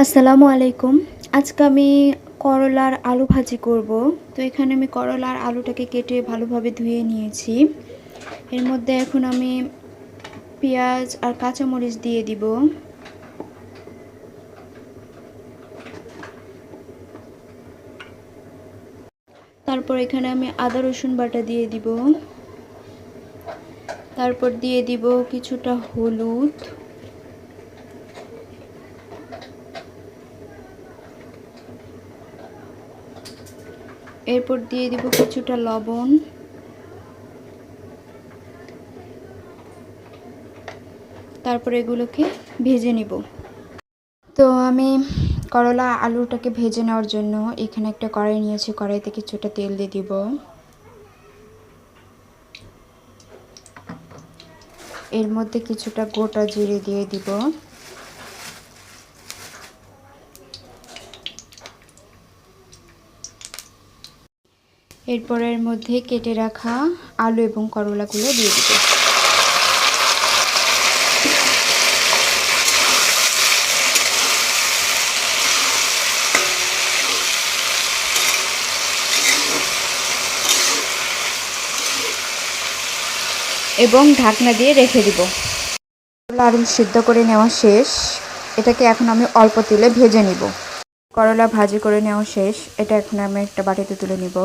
আসসালামু আলাইকুম। আজকে আমি করলার আলু ভাজি করব। তো এখানে আমি করলার আলুটাকে কেটে ভালোভাবে ধুয়ে নিয়েছি। এর মধ্যে এখন আমি পেঁয়াজ আর কাঁচামরিচ দিয়ে দিব। তারপর এখানে আমি আদা রসুন বাটা দিয়ে দিব। তারপর দিয়ে দিব কিছুটা হলুদ, এরপর দিয়ে দিব কিছুটা লবণ, তারপর এগুলোকে ভেজে নিব। তো আমি করলা আলুটাকে ভেজে নেওয়ার জন্য এখানে একটা কড়াই নিয়েছি। কড়াইতে কিছুটা তেল দিয়ে দিব। এর মধ্যে কিছুটা গোটা জিরে দিয়ে দিব। এরপর এর মধ্যে কেটে রাখা আলু এবং করলাগুলো দিয়ে দিব। এবং ঢাকনা দিয়ে রেখে দিব। করলা আলু সিদ্ধ করে নেওয়া শেষ। এটাকে এখন আমি অল্প তেলে ভেজে নিব। করলা ভাজি করে নেওয়া শেষ। এটা এখন আমি একটা বাটিতে তুলে নিব।